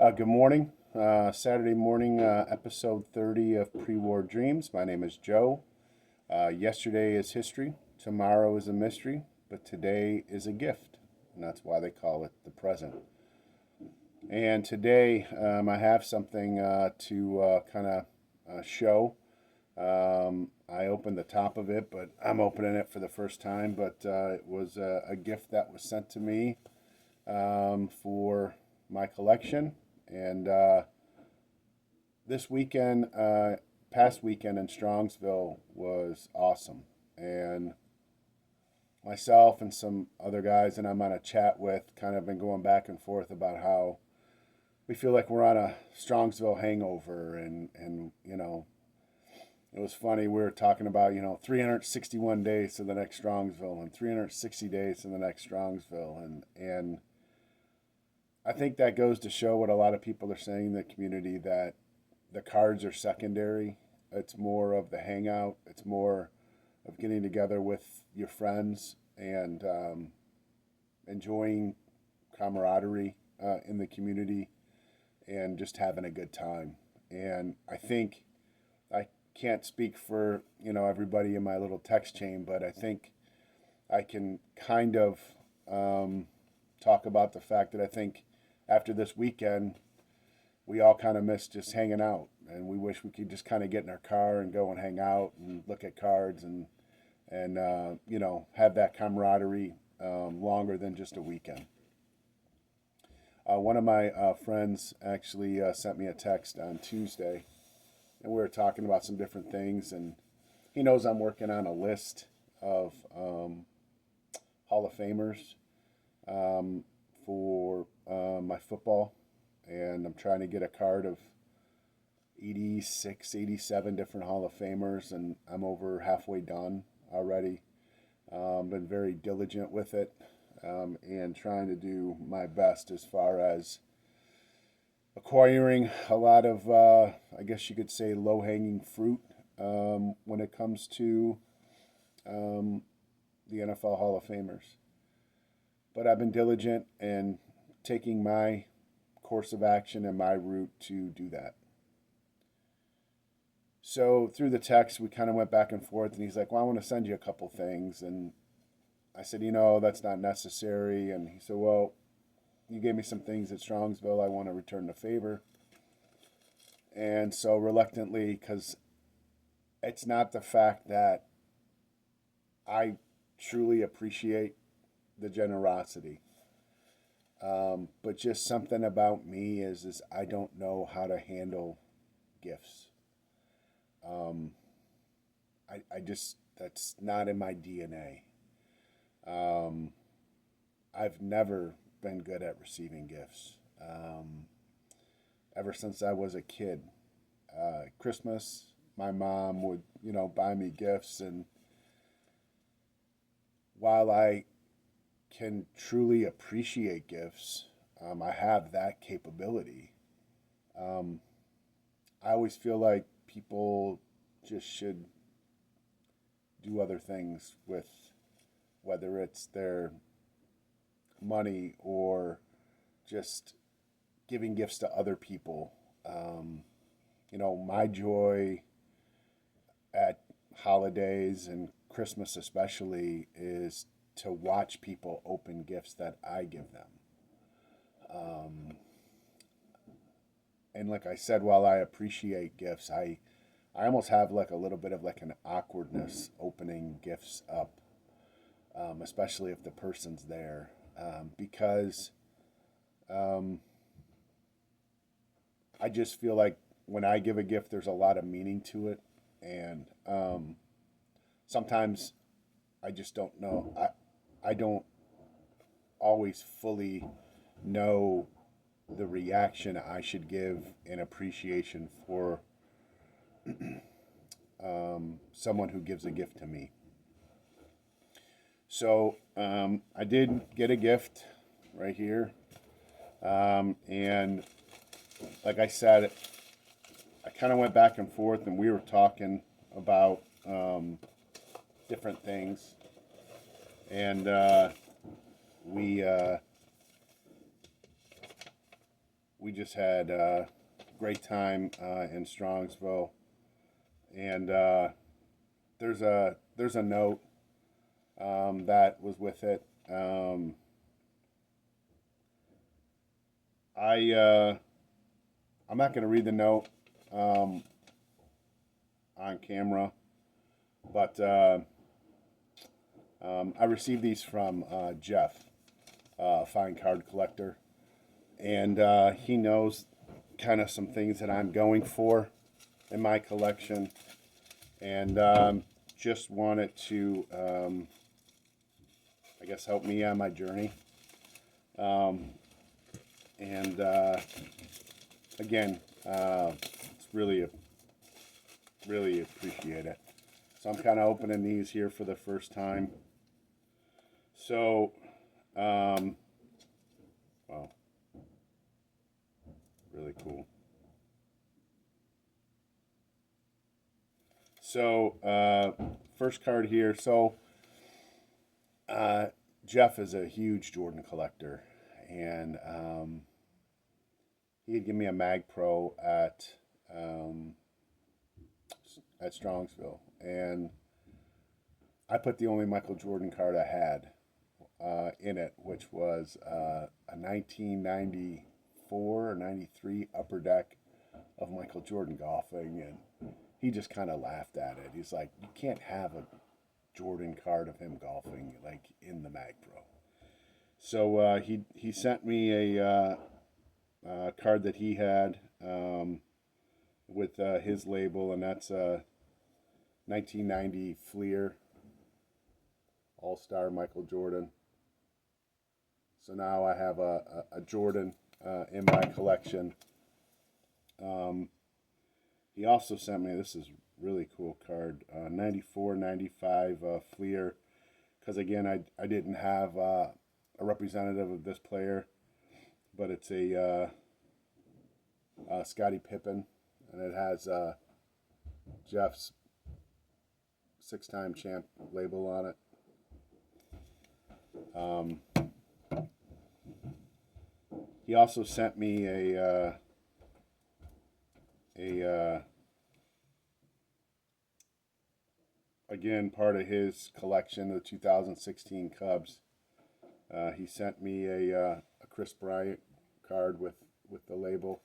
Good morning. Saturday morning, episode 30 of Pre War Dreams. My name is Joe. Yesterday is history, tomorrow is a mystery, but today is a gift. And that's why they call it the present. And today I have something to kind of show. I opened the top of it, but I'm opening it for the first time. But it was a gift that was sent to me for my collection. And this weekend, past weekend in Strongsville was awesome. And myself and some other guys and I'm on a chat with kind of been going back and forth about how we feel like we're on a Strongsville hangover. And it was funny. We were talking about, 361 days to the next Strongsville and 360 days to the next Strongsville. And I think that goes to show what a lot of people are saying in the community, that the cards are secondary. It's more of the hangout. It's more of getting together with your friends and enjoying camaraderie in the community and just having a good time. And I think I can't speak for everybody in my little text chain, but I think I can kind of talk about the fact that I think after this weekend, we all kind of miss just hanging out, and we wish we could just kind of get in our car and go and hang out and look at cards and have that camaraderie longer than just a weekend. One of my friends actually sent me a text on Tuesday, and we were talking about some different things, and he knows I'm working on a list of Hall of Famers for my football, and I'm trying to get a card of 86, 87 different Hall of Famers, and I'm over halfway done already. Been very diligent with it and trying to do my best as far as acquiring a lot of, I guess you could say, low hanging fruit when it comes to the NFL Hall of Famers. But I've been diligent and taking my course of action and my route to do that. So through the text, we kind of went back and forth, and he's like, "Well, I want to send you a couple things." And I said, "That's not necessary." And he said, "Well, you gave me some things at Strongsville. I want to return the favor." And so reluctantly, because it's not the fact that I truly appreciate the generosity. But just something about me is I don't know how to handle gifts. Um, I just, that's not in my DNA. Um, I've never been good at receiving gifts. Ever since I was a kid, Christmas, my mom would, buy me gifts. And while I can truly appreciate gifts, I have that capability. Um, I always feel like people just should do other things with, whether it's their money or just giving gifts to other people. My joy at holidays and Christmas especially is to watch people open gifts that I give them. Um, and like I said, while I appreciate gifts, I almost have like a little bit of like an awkwardness opening gifts up, especially if the person's there, because um, I just feel like when I give a gift, there's a lot of meaning to it, and sometimes I just don't know. I don't always fully know the reaction I should give in appreciation for someone who gives a gift to me. So I did get a gift right here. And like I said, I kind of went back and forth, and we were talking about different things. And we we just had a great time in Strongsville, and there's a note that was with it. I'm not going to read the note on camera, but I received these from Jeff, fine card collector, and he knows kind of some things that I'm going for in my collection, and just wanted to, I guess, help me on my journey. And again, it's really appreciate it. So I'm kind of opening these here for the first time. So, wow, really cool. So, first card here. So, Jeff is a huge Jordan collector, and he had given me a Mag Pro at Strongsville, and I put the only Michael Jordan card I had in it, which was a 1994 or 93 Upper Deck of Michael Jordan golfing, and he just kind of laughed at it. He's like, "You can't have a Jordan card of him golfing like in the Mag Pro." So he sent me a card that he had with his label, and that's a 1990 Fleer All-Star Michael Jordan. So now I have a Jordan in my collection. He also sent me, this is really cool card, 94, 95 Fleer, because again, I didn't have a representative of this player, but it's a Scottie Pippen, and it has Jeff's six-time champ label on it. He also sent me again, part of his collection, the 2016 Cubs. He sent me a Chris Bryant card with the label,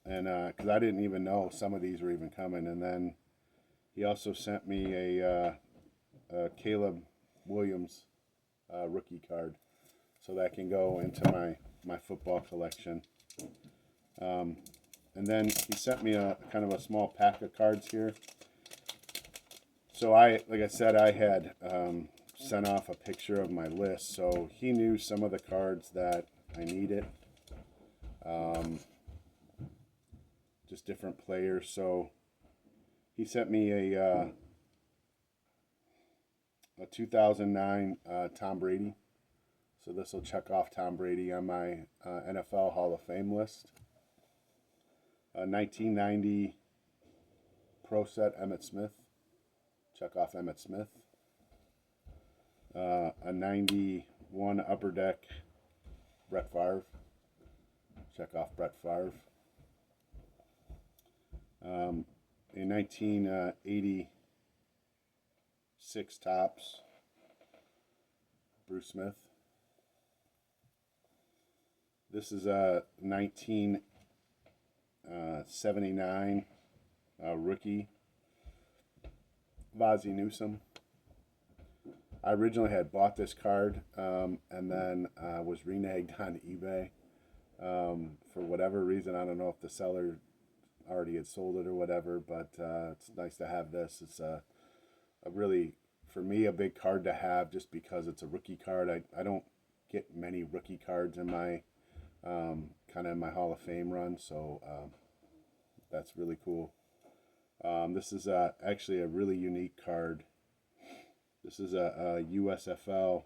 and because I didn't even know some of these were even coming. And then he also sent me a Caleb Williams rookie card, so that can go into my football collection. And then he sent me a kind of a small pack of cards here. So like I said, I had sent off a picture of my list, so he knew some of the cards that I needed. Just different players. So he sent me a 2009 Tom Brady. So this will check off Tom Brady on my NFL Hall of Fame list. A 1990 Pro Set Emmitt Smith. Check off Emmitt Smith. A 91 Upper Deck Brett Favre. Check off Brett Favre. A 1986 Topps Bruce Smith. This is a 1979 rookie Vazzy Newsome. I originally had bought this card and then was reneged on eBay for whatever reason. I don't know if the seller already had sold it or whatever, but it's nice to have this. It's a really, for me, a big card to have just because it's a rookie card. I don't get many rookie cards in my kind of in my Hall of Fame run, so that's really cool. This is actually a really unique card. This is a USFL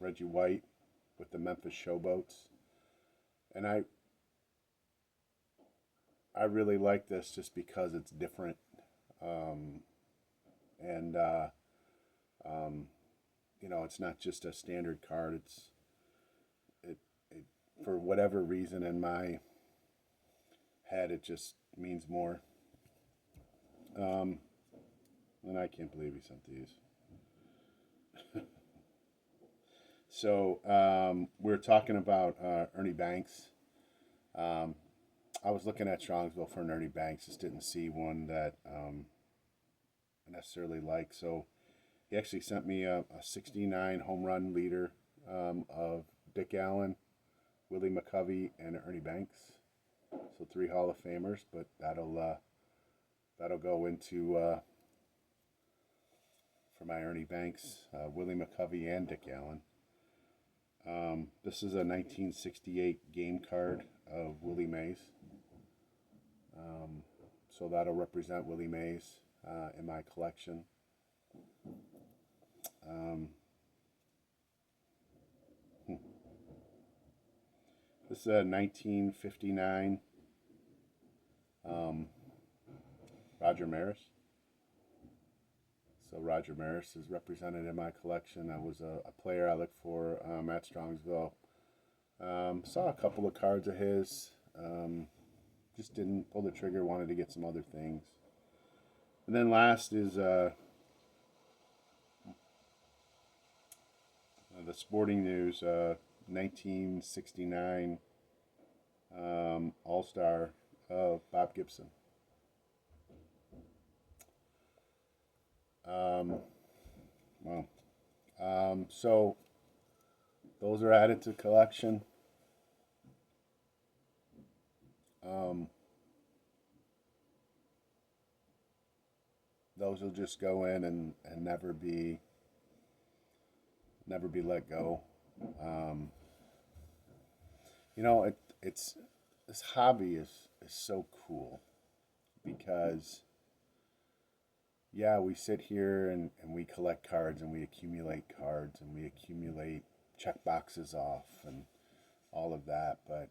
Reggie White with the Memphis Showboats, and I really like this just because it's different, and you know, it's not just a standard card. It for whatever reason in my head, it just means more. And I can't believe he sent these. So we're talking about Ernie Banks. I was looking at Strongsville for an Ernie Banks. Just didn't see one that I necessarily like. So he actually sent me a 69 home run leader of Dick Allen, Willie McCovey, and Ernie Banks. So 3 Hall of Famers, but that'll go into for my Ernie Banks, Willie McCovey, and Dick Allen. This is a 1968 game card of Willie Mays. So that'll represent Willie Mays in my collection. This is a 1959 Roger Maris. So Roger Maris is represented in my collection. That was a player I looked for at Strongsville. Saw a couple of cards of his. Just didn't pull the trigger. Wanted to get some other things. And then last is the Sporting News 1969 All-Star of Bob Gibson. So those are added to the collection. Those will just go in and never be let go. It's this hobby is so cool because we sit here and we collect cards and we accumulate cards and we accumulate check boxes off and all of that, but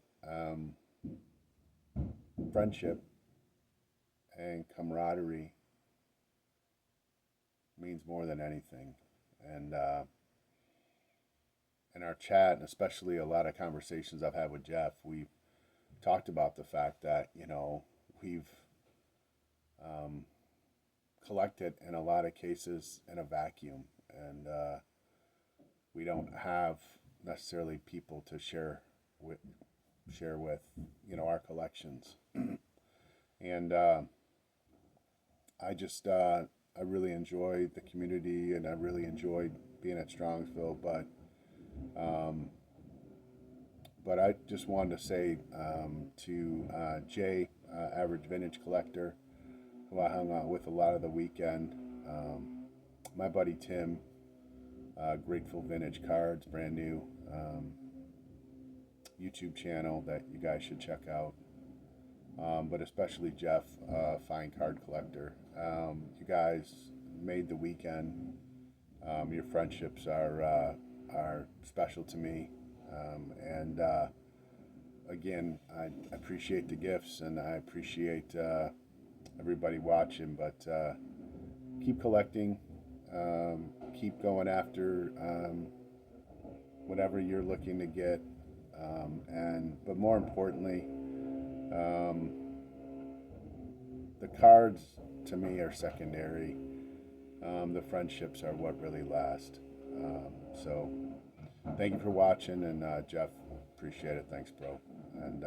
friendship and camaraderie means more than anything. And in our chat, and especially a lot of conversations I've had with Jeff, we've talked about the fact that, we've collected in a lot of cases in a vacuum, and we don't have necessarily people to share with our collections. And I really enjoyed the community, and I really enjoyed being at Strongsville, but I just wanted to say to Jay, Average Vintage Collector, who I hung out with a lot of the weekend, my buddy Tim, Grateful Vintage Cards, brand new YouTube channel that you guys should check out, but especially Jeff, Fine Card Collector. You guys made the weekend. Your friendships are special to me, and again, I appreciate the gifts, and I appreciate everybody watching, but keep collecting, keep going after whatever you're looking to get, but more importantly, the cards to me are secondary. The friendships are what really last. So thank you for watching, and Jeff, appreciate it. Thanks, bro, and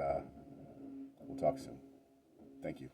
we'll talk soon. Thank you.